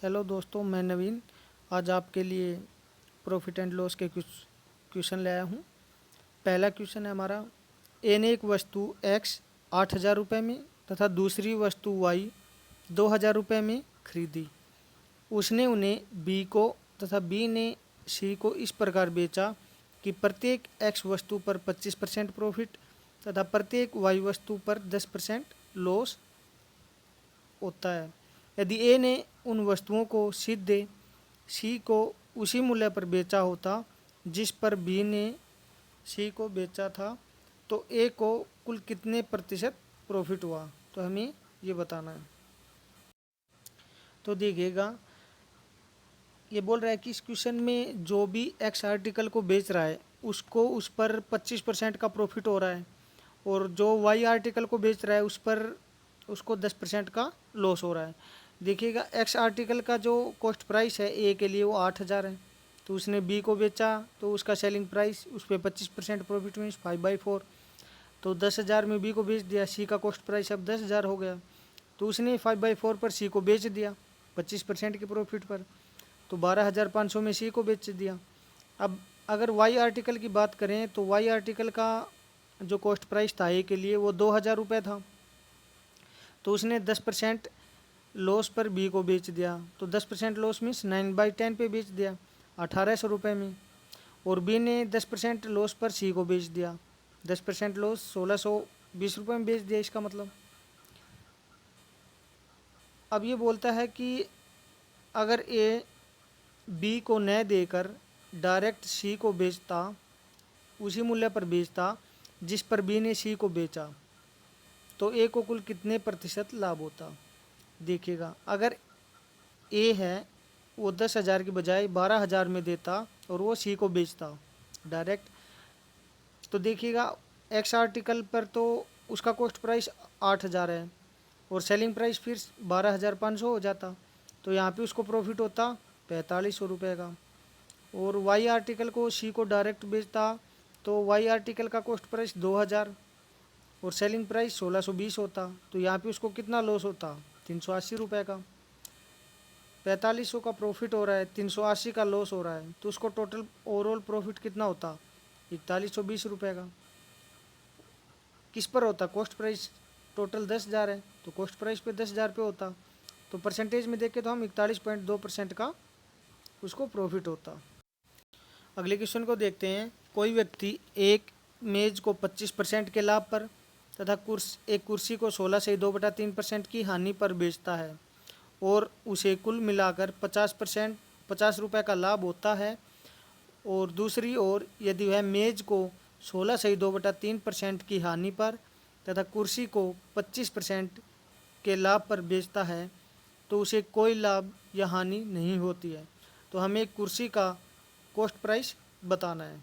Hello दोस्तों, मैं नवीन। आज आपके लिए प्रॉफिट एंड लॉस के कुछ क्वेश्चन ले आया हूँ। पहला क्वेश्चन है हमारा, ए ने एक वस्तु एक्स 8,000 रुपये में तथा दूसरी वस्तु वाई 2,000 रुपये में खरीदी। उसने उन्हें बी को तथा बी ने सी को इस प्रकार बेचा कि प्रत्येक एक्स वस्तु पर 25% प्रॉफिट तथा प्रत्येक वाई वस्तु पर 10% लॉस होता है। यदि ए ने उन वस्तुओं को सीधे सी को उसी मूल्य पर बेचा होता जिस पर बी ने सी को बेचा था, तो ए को कुल कितने प्रतिशत प्रॉफिट हुआ, तो हमें ये बताना है। तो देखिएगा, ये बोल रहा है कि इस क्वेश्चन में जो भी एक्स आर्टिकल को बेच रहा है उसको उस पर 25% का प्रॉफिट हो रहा है, और जो वाई आर्टिकल को बेच रहा है उस पर उसको 10% का लॉस हो रहा है। देखिएगा, एक्स आर्टिकल का जो कॉस्ट प्राइस है ए के लिए वो 8,000 है, तो उसने बी को बेचा तो उसका सेलिंग प्राइस उस पर 25% प्रॉफिट मीन्स 5/4, तो 10,000 में बी को बेच दिया। सी का कॉस्ट प्राइस अब 10,000 हो गया, तो उसने 5/4 पर सी को बेच दिया 25% के प्रॉफिट पर, तो 12,500 में सी को बेच दिया। अब अगर वाई आर्टिकल की बात करें तो वाई आर्टिकल का जो कॉस्ट प्राइस था ए के लिए वो 2,000 रुपये था, तो उसने 10% लॉस पर बी को बेच दिया, तो 10% लॉस मीन्स 9/10 पे बेच दिया 1,800 रुपये में, और बी ने 10% लॉस पर सी को बेच दिया, 10% लॉस 1,620 रुपये में बेच दिया इसका मतलब। अब ये बोलता है कि अगर ए बी को न देकर डायरेक्ट सी को बेचता, उसी मूल्य पर बेचता जिस पर बी ने सी को बेचा, तो ए को कुल कितने प्रतिशत लाभ होता। देखिएगा, अगर ए है वो 10,000 की बजाय 12,000 में देता और वो सी को बेचता डायरेक्ट, तो देखिएगा एक्स आर्टिकल पर तो उसका कॉस्ट प्राइस 8,000 है और सेलिंग प्राइस फिर 12,500 हो जाता, तो यहाँ पे उसको प्रॉफिट होता 4,500 रुपये का। और वाई आर्टिकल को सी को डायरेक्ट बेचता तो वाई आर्टिकल का कॉस्ट प्राइस 2,000 और सेलिंग प्राइस 1,620 होता, तो यहाँ पे उसको कितना लॉस होता 380 रुपये का। 4,500 का प्रॉफिट हो रहा है, 380 का लॉस हो रहा है, तो उसको टोटल ओवरऑल प्रॉफिट कितना होता 4,120 रुपये का। किस पर होता, कॉस्ट प्राइस टोटल 10,000 है, तो कॉस्ट प्राइस पे 10,000 पे होता, तो परसेंटेज में देखें तो हम 41.2% का उसको प्रॉफिट होता। अगले क्वेश्चन को देखते हैं। कोई व्यक्ति एक मेज को 25% के लाभ पर तथा एक कुर्सी को 16 से 2/3% की हानि पर बेचता है और उसे कुल मिलाकर 50 रुपये का लाभ होता है, और दूसरी ओर यदि वह मेज को 16 से 2/3% की हानि पर तथा कुर्सी को 25% के लाभ पर बेचता है, तो उसे कोई लाभ या हानि नहीं होती है। तो हमें एक कुर्सी का कॉस्ट प्राइस बताना है,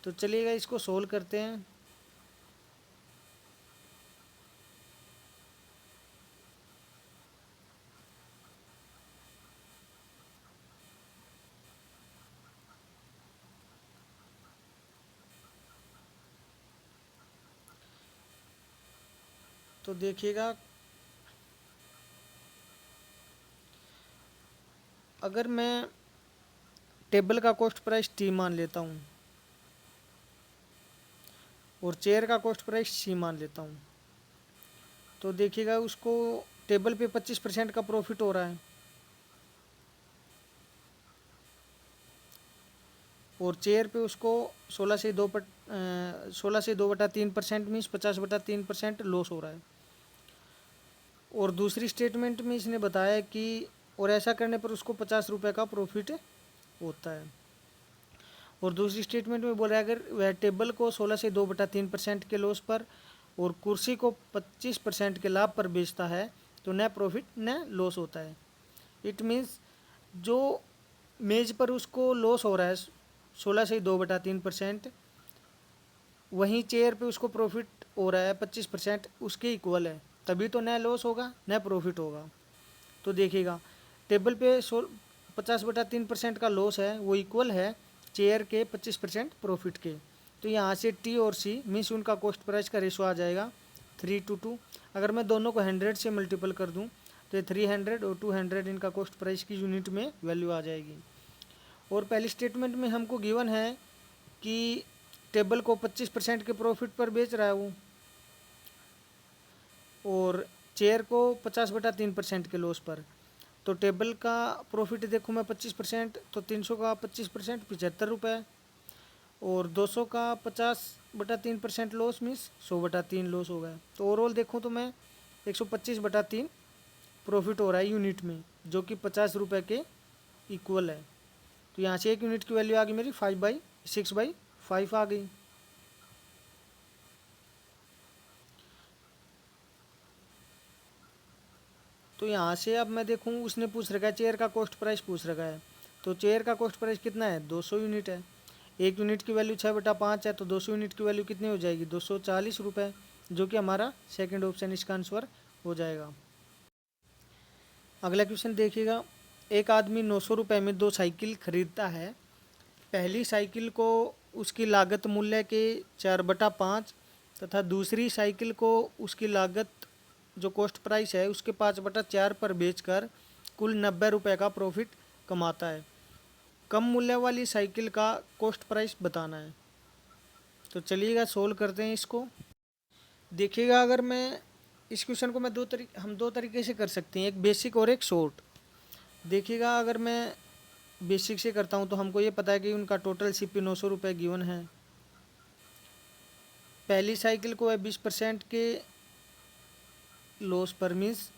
तो चलिएगा इसको सोल्व करते हैं। तो देखिएगा, अगर मैं टेबल का कॉस्ट प्राइस टी मान लेता हूँ और चेयर का कॉस्ट प्राइस सी मान लेता हूँ, तो देखिएगा उसको टेबल पे 25% का प्रॉफिट हो रहा है और चेयर पे उसको 16 से 2/3% मीन्स 50/3% लॉस हो रहा है। और दूसरी स्टेटमेंट में इसने बताया कि और ऐसा करने पर उसको 50 रुपये का प्रॉफिट होता है। और दूसरी स्टेटमेंट में बोल रहा है अगर वह टेबल को 16 से 2/3% के लॉस पर और कुर्सी को 25% के लाभ पर बेचता है, तो न प्रॉफिट न लॉस होता है। इट मीन्स जो मेज पर उसको लॉस हो रहा है 16 से 2/3%, वहीं चेयर पे उसको प्रॉफिट हो रहा है 25%, उसके इक्वल है, तभी तो न लॉस होगा न प्रॉफिट होगा। तो देखिएगा, टेबल पे 50/3% का लॉस है, वो इक्वल है चेयर के 25% प्रॉफिट के, तो यहाँ से टी और सी मीन्स उनका कॉस्ट प्राइस का रेशो आ जाएगा 3:2। अगर मैं दोनों को 100 से मल्टीपल कर दूँ, तो ये 300 और 200 इनका कॉस्ट प्राइस की यूनिट में वैल्यू आ जाएगी। और पहली स्टेटमेंट में हमको गिवन है कि टेबल को 25% के प्रॉफिट पर बेच रहा है वो, और चेयर को 50/3% के लॉस पर। तो टेबल का प्रॉफिट देखो मैं 25%, तो 300 का 25% 75 रुपये, और 200 का 50/3% लॉस मीन्स 100/3 लॉस हो गया। तो ओवरऑल देखूँ तो मैं 125/3 प्रॉफिट हो रहा है यूनिट में, जो कि 50 रुपये के इक्वल है। तो यहाँ से एक यूनिट की वैल्यू आ गई मेरी 6/5 आ गई। तो यहाँ से अब मैं देखूँ, उसने पूछ रखा है चेयर का कॉस्ट प्राइस पूछ रखा है। तो चेयर का कॉस्ट प्राइस कितना है, 200 यूनिट है। एक यूनिट की वैल्यू 6/5 है, तो 200 यूनिट की वैल्यू कितनी हो जाएगी, 240 रुपये, जो कि हमारा सेकंड ऑप्शन इसका आंसर हो जाएगा। अगला क्वेश्चन देखिएगा, एक आदमी 900 रुपये में 2 साइकिल खरीदता है। पहली साइकिल को उसकी लागत मूल्य के 4/5 तथा दूसरी साइकिल को उसकी लागत जो कॉस्ट प्राइस है उसके 5/4 पर बेचकर कुल 90 रुपये का प्रॉफिट कमाता है। कम मूल्य वाली साइकिल का कॉस्ट प्राइस बताना है। तो चलिएगा सोल्व करते हैं इसको। देखिएगा, अगर मैं इस क्वेश्चन को मैं हम दो तरीके से कर सकते हैं, एक बेसिक और एक शॉर्ट। देखिएगा, अगर मैं बेसिक से करता हूँ तो हमको ये पता है कि उनका टोटल CP 900 रुपये गिवन है। पहली साइकिल को है 20% के लॉस पर, मीन्स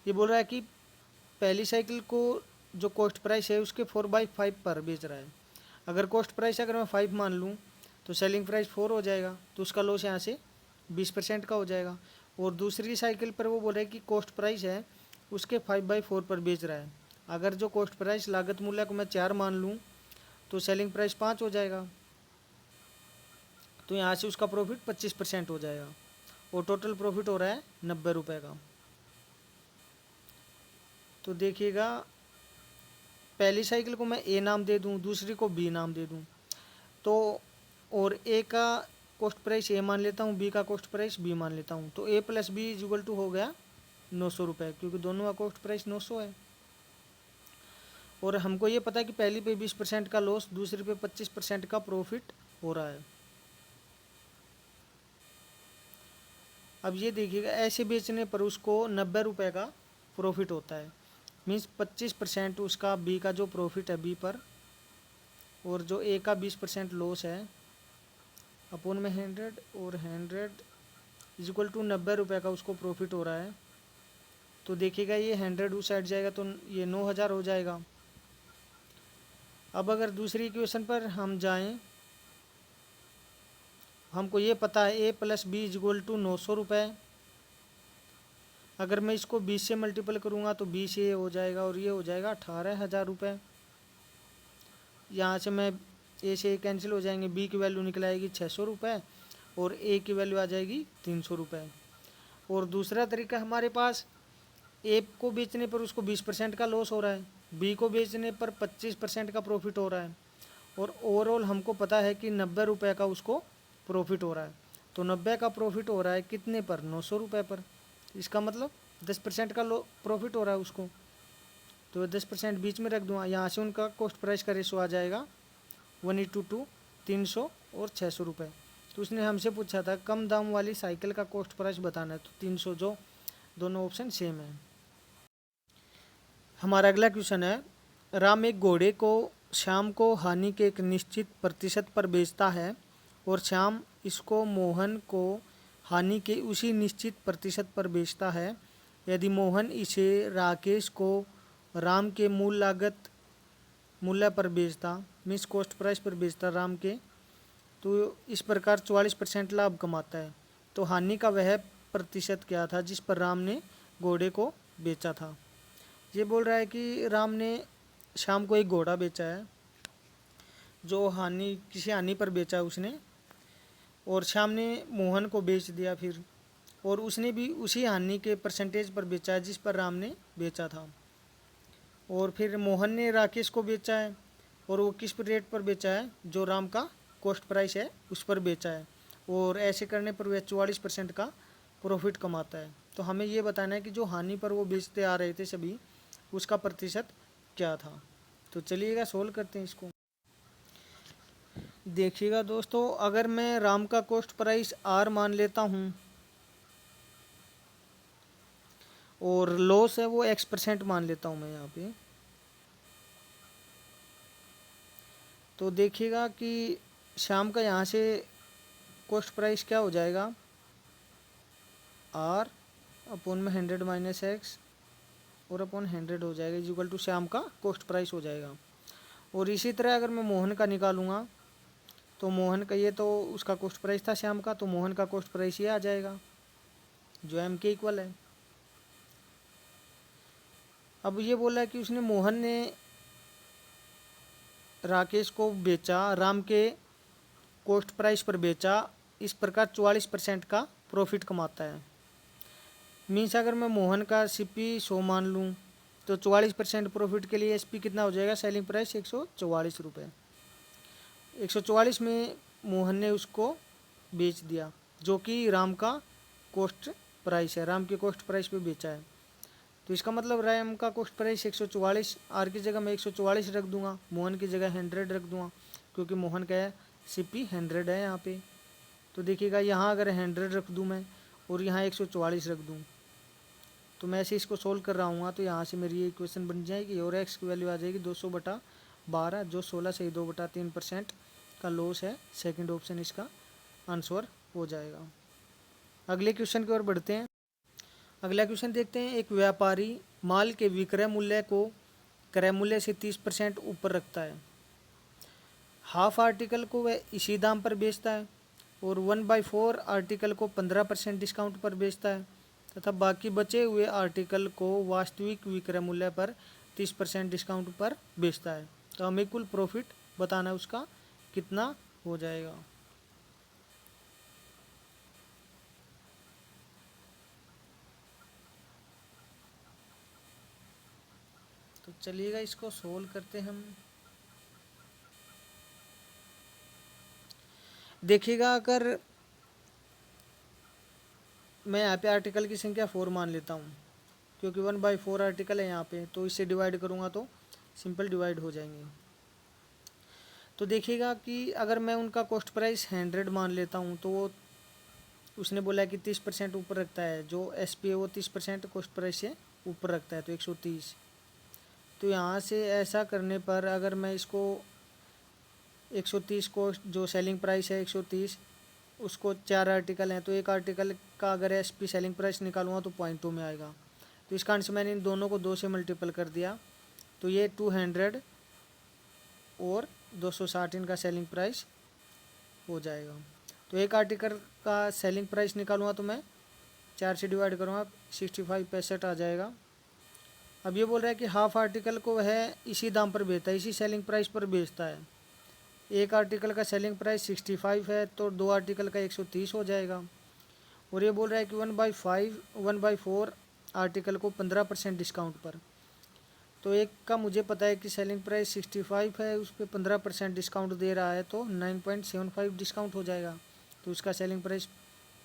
ये बोल रहा है कि पहली साइकिल को जो कॉस्ट प्राइस है उसके 4/5 पर बेच रहा है। अगर कॉस्ट प्राइस अगर मैं 5 मान लूँ तो सेलिंग प्राइस 4 हो जाएगा, तो उसका लॉस यहाँ से 20% का हो जाएगा। और दूसरी साइकिल पर वो बोल रहा है कि कॉस्ट प्राइस है उसके 5/4 पर बेच रहा है। अगर जो कॉस्ट प्राइस लागत मूल्य को मैं 4 मान लूँ तो सेलिंग प्राइस 5 हो जाएगा, तो यहाँ से उसका प्रॉफिट 25% हो जाएगा, और टोटल प्रॉफिट हो रहा है 90 रुपये का। तो देखिएगा, पहली साइकिल को मैं A नाम दे दूँ, दूसरी को B नाम दे दूँ, तो और A का कॉस्ट प्राइस A मान लेता हूँ, B का कॉस्ट प्राइस B मान लेता हूँ, तो A + B = हो गया 900 रुपये, क्योंकि दोनों का कॉस्ट प्राइस 900 है। और हमको ये पता है कि पहली पे 20% का लॉस, दूसरी पे 25% का प्रॉफिट हो रहा है। अब ये देखिएगा, ऐसे बेचने पर उसको 90 रुपये का प्रॉफिट होता है, मीन्स 25% उसका B का जो प्रॉफिट है B पर, और जो A का 20% लॉस है अपॉन में 100, और 100 = 90 रुपये का उसको प्रॉफिट हो रहा है। तो देखिएगा, ये 100 उस साइड जाएगा तो ये 9000 हो जाएगा। अब अगर दूसरी इक्वेशन पर हम जाएं, हमको ये पता है A + B = 900 रुपये। अगर मैं इसको 20 से मल्टीपल करूँगा तो 20 ये हो जाएगा, और ये हो जाएगा 18,000 रुपये। यहाँ से मैं A से A कैंसिल हो जाएंगे, B की वैल्यू निकल आएगी 600 रुपये, और A की वैल्यू आ जाएगी 300 रुपये। और दूसरा तरीका हमारे पास, A को बेचने पर उसको 20% का लॉस हो रहा है, B को बेचने पर 25% का प्रॉफिट हो रहा है, और ओवरऑल हमको पता है कि 90 रुपये का उसको प्रॉफिट हो रहा है। तो 90 का प्रॉफिट हो रहा है कितने पर, 900 रुपये पर। इसका मतलब 10% का प्रॉफिट हो रहा है उसको, तो 10% बीच में रख दूँगा। यहाँ से उनका कॉस्ट प्राइस का रेशो आ जाएगा 1:2, 300 और 600 रुपये। तो उसने हमसे पूछा था कम दाम वाली साइकिल का कॉस्ट प्राइस बताना है, तो 300, जो दोनों ऑप्शन सेम है। हमारा अगला क्वेश्चन है, राम एक घोड़े को श्याम को हानि के एक निश्चित प्रतिशत पर बेचता है, और श्याम इसको मोहन को हानि के उसी निश्चित प्रतिशत पर बेचता है। यदि मोहन इसे राकेश को राम के मूल लागत मूल्य पर बेचता, मीन्स कॉस्ट प्राइस पर बेचता राम के, तो इस प्रकार 44% लाभ कमाता है। तो हानि का वह प्रतिशत क्या था जिस पर राम ने घोड़े को बेचा था। ये बोल रहा है कि राम ने श्याम को एक घोड़ा बेचा है, जो किसी हानि पर बेचा है उसने, और श्याम ने मोहन को बेच दिया फिर, और उसने भी उसी हानि के परसेंटेज पर बेचा है जिस पर राम ने बेचा था। और फिर मोहन ने राकेश को बेचा है, और वो किस रेट पर बेचा है, जो राम का कॉस्ट प्राइस है उस पर बेचा है, और ऐसे करने पर वह 44% का प्रॉफिट कमाता है। तो हमें ये बताना है कि जो हानि पर वो बेचते आ रहे थे सभी, उसका प्रतिशत क्या था। तो चलिएगा सोल्व करते हैं इसको। देखिएगा दोस्तों, अगर मैं राम का कॉस्ट प्राइस आर मान लेता हूँ और लॉस है वो x% मान लेता हूँ मैं यहाँ पे, तो देखिएगा कि शाम का यहाँ से कॉस्ट प्राइस क्या हो जाएगा, आर अपॉन में 100 माइनस एक्स और अपॉन 100 हो जाएगा, इक्वल टू शाम का कॉस्ट प्राइस हो जाएगा। और इसी तरह अगर मैं मोहन का निकालूंगा तो मोहन का, ये तो उसका कॉस्ट प्राइस था शाम का, तो मोहन का कॉस्ट प्राइस ये आ जाएगा जो एम के इक्वल है। अब ये बोला कि उसने, मोहन ने राकेश को बेचा, राम के कॉस्ट प्राइस पर बेचा, इस प्रकार 44% का प्रॉफिट कमाता है। मीन्स अगर मैं मोहन का सीपी 100 मान लूँ तो 44% प्रॉफिट के लिए एसपी कितना हो जाएगा, सेलिंग प्राइस 144 रुपये। 144 में मोहन ने उसको बेच दिया, जो कि राम का कॉस्ट प्राइस है, राम के कॉस्ट प्राइस पे बेचा है। तो इसका मतलब राम का कॉस्ट प्राइस 144, आर की जगह मैं 144 रख दूंगा, मोहन की जगह 100 रख दूंगा, क्योंकि मोहन का है सीपी 100 है यहाँ पे। तो देखिएगा यहाँ अगर 100 रख दूँ मैं और यहाँ 144 रख दूँ, तो मैं ऐसे इसको सोल्व कर रहा हूँ, तो यहाँ से मेरी ये इक्वेशन बन जाएगी और एक्स की वैल्यू आ जाएगी 200/12, जो 16 से 2/3% का लॉस है। सेकंड ऑप्शन इसका आंसर हो जाएगा। अगले क्वेश्चन की ओर बढ़ते हैं। अगला क्वेश्चन देखते हैं। एक व्यापारी माल के विक्रय मूल्य को क्रय मूल्य से 30% ऊपर रखता है। हाफ आर्टिकल को वह इसी दाम पर बेचता है और 1/4 आर्टिकल को 15% डिस्काउंट पर बेचता है तथा बाकी बचे हुए आर्टिकल को वास्तविक विक्रय मूल्य पर 30% डिस्काउंट पर बेचता है। तो हमें कुल प्रॉफिट बताना है उसका कितना हो जाएगा। तो चलिएगा इसको सोल्व करते हैं हम। देखिएगा, अगर मैं यहाँ पे आर्टिकल की संख्या 4 मान लेता हूँ, क्योंकि 1/4 आर्टिकल है यहाँ पे, तो इससे डिवाइड करूँगा तो सिंपल डिवाइड हो जाएंगे। तो देखिएगा कि अगर मैं उनका कॉस्ट प्राइस 100 मान लेता हूँ, तो वो उसने बोला कि 30% ऊपर रखता है, जो एस पी है वो 30% कॉस्ट प्राइस से ऊपर रखता है, तो 130। तो यहाँ से ऐसा करने पर अगर मैं इसको 130 को, जो सेलिंग प्राइस है 130, उसको 4 आर्टिकल हैं, तो एक आर्टिकल का अगर एस पी सेलिंग प्राइस निकालूंगा तो 0.2 में आएगा। तो इस कारण से मैंने इन दोनों को 2 से मल्टीपल कर दिया, तो ये 200 और 260 इनका सेलिंग प्राइस हो जाएगा। तो एक आर्टिकल का सेलिंग प्राइस निकालूंगा तो मैं 4 से डिवाइड करूँगा, 65 आ जाएगा। अब ये बोल रहा है कि हाफ आर्टिकल को वह इसी दाम पर बेचता है, इसी सेलिंग प्राइस पर बेचता है। एक आर्टिकल का सेलिंग प्राइस 65 है, तो 2 आर्टिकल का 130 हो जाएगा। और ये बोल रहा है कि 1/4 आर्टिकल को 15% डिस्काउंट पर। तो एक का मुझे पता है कि सेलिंग प्राइस 65 है, उस पर 15% डिस्काउंट दे रहा है, तो 9.75 डिस्काउंट हो जाएगा, तो उसका सेलिंग प्राइस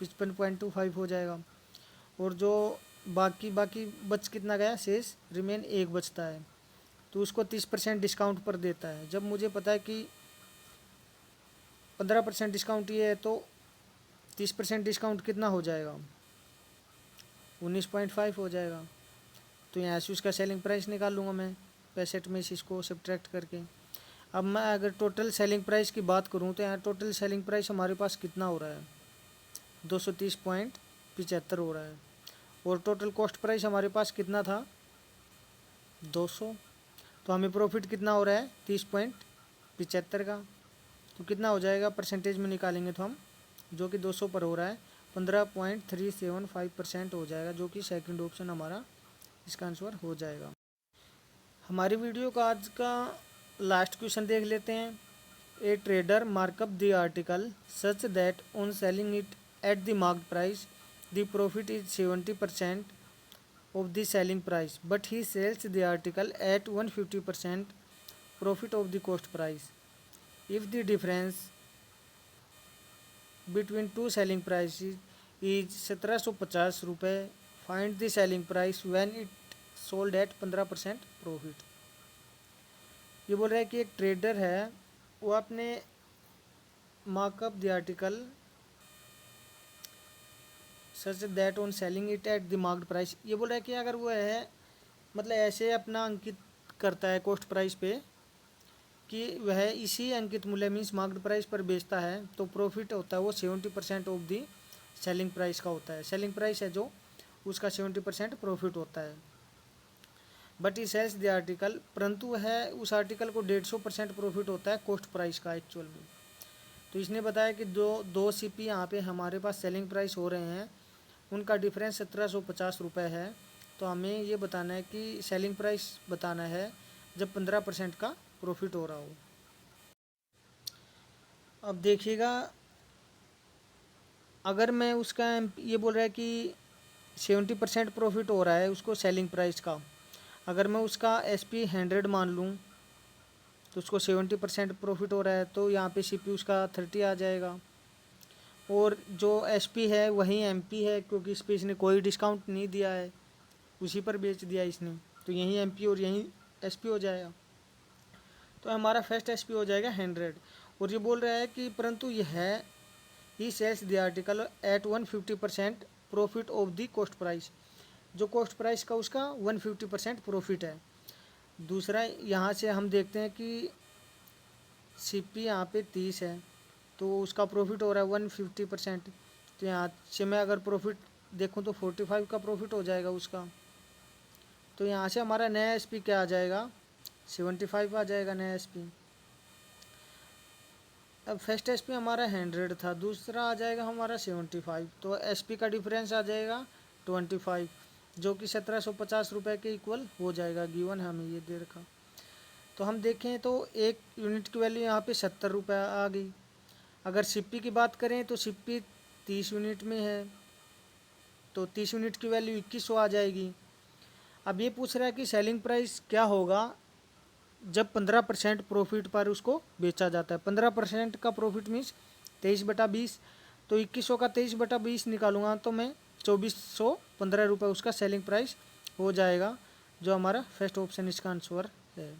55.25 हो जाएगा। और जो बाकी बच कितना गया, शेष रिमेन 1 बचता है, तो उसको 30% डिस्काउंट पर देता है। जब मुझे पता है कि 15% डिस्काउंट ये है, तो 30% डिस्काउंट कितना हो जाएगा, 19.5 हो जाएगा। तो यहाँ से उसका सेलिंग प्राइस निकाल लूँगा मैं 65 में से इसको सब्ट्रैक्ट करके। अब मैं अगर टोटल सेलिंग प्राइस की बात करूँ तो यहाँ टोटल सेलिंग प्राइस हमारे पास कितना हो रहा है, 230.75 हो रहा है। और टोटल कॉस्ट प्राइस हमारे पास कितना था, 200। तो हमें प्रॉफिट कितना हो रहा है, 30.75 का। तो कितना हो जाएगा, परसेंटेज में निकालेंगे तो हम, जो कि 200 पर हो रहा है, 15.375% हो जाएगा, जो कि सेकंड ऑप्शन हमारा इसका आंसर हो जाएगा। हमारी वीडियो का आज का लास्ट क्वेश्चन देख लेते हैं। ए trader markup the article such that on selling it at the marked price the profit is 70% of the selling price, but he sells the article at 150% profit of the cost price. If the difference between two selling prices is 1750 रुपये find the selling price when it sold at 15% profit. ये बोल रहा है कि एक trader है, वो अपने markup the article such that on selling it at the marked price. ये बोल रहा है कि अगर वो है मतलब ऐसे अपना अंकित करता है कॉस्ट प्राइस पे कि वह इसी अंकित मूल्य मीन्स मार्क्ड प्राइस पर बेचता है, तो प्रॉफिट होता है वो 70% ऑफ दी सेलिंग प्राइस का होता है। सेलिंग प्राइस है जो उसका 70% प्रॉफिट होता है। But he sells the article, परंतु वह उस आर्टिकल को 150% प्रॉफिट होता है कॉस्ट प्राइस का एक्चुअल में। तो इसने बताया कि दो सीपी यहाँ पे हमारे पास सेलिंग प्राइस हो रहे हैं, उनका डिफरेंस 1750 रुपये है। तो हमें ये बताना है कि सेलिंग प्राइस बताना है जब 15% का प्रॉफिट हो रहा हो। अब देखिएगा, अगर मैं उसका ये बोल रहा है कि 70% प्रॉफिट हो रहा है उसको सेलिंग प्राइस का, अगर मैं उसका SP 100 मान लूँ तो उसको 70% प्रॉफिट हो रहा है, तो यहाँ पे CP उसका 30 आ जाएगा। और जो SP है वही MP है, क्योंकि इस पर इसने कोई डिस्काउंट नहीं दिया है, उसी पर बेच दिया इसने, तो यहीं MP और यहीं SP हो जाएगा। तो हमारा फर्स्ट SP हो जाएगा 100। और ये बोल रहा है कि परंतु यह है he sells the article at 150% profit of the cost price. जो कॉस्ट प्राइस का उसका 150% प्रॉफिट है। दूसरा यहाँ से हम देखते हैं कि CP यहाँ पे 30 है, तो उसका प्रॉफिट हो रहा है 150%। तो यहाँ से मैं अगर प्रॉफिट देखूँ तो 45 का प्रॉफिट हो जाएगा उसका। तो यहाँ से हमारा नया SP क्या आ जाएगा, 75 आ जाएगा नया SP। अब फर्स्ट SP हमारा 100 था, दूसरा आ जाएगा हमारा 75, तो SP का डिफरेंस आ जाएगा 25, जो कि 1750 रुपये के इक्वल हो जाएगा। गिवन हमें ये दे रखा। तो हम देखें तो एक यूनिट की वैल्यू यहाँ पे 70 रुपये आ गई। अगर CP की बात करें तो CP 30 यूनिट में है, तो 30 यूनिट की वैल्यू 2100 आ जाएगी। अब ये पूछ रहा है कि सेलिंग प्राइस क्या होगा जब 15% प्रॉफिट पर उसको बेचा जाता है। 15% का प्रॉफिट मीन्स 23/20, तो 2100 का 23/20 निकालूंगा तो मैं 2415 रुपये उसका सेलिंग प्राइस हो जाएगा, जो हमारा फर्स्ट ऑप्शन इसका आंसर है।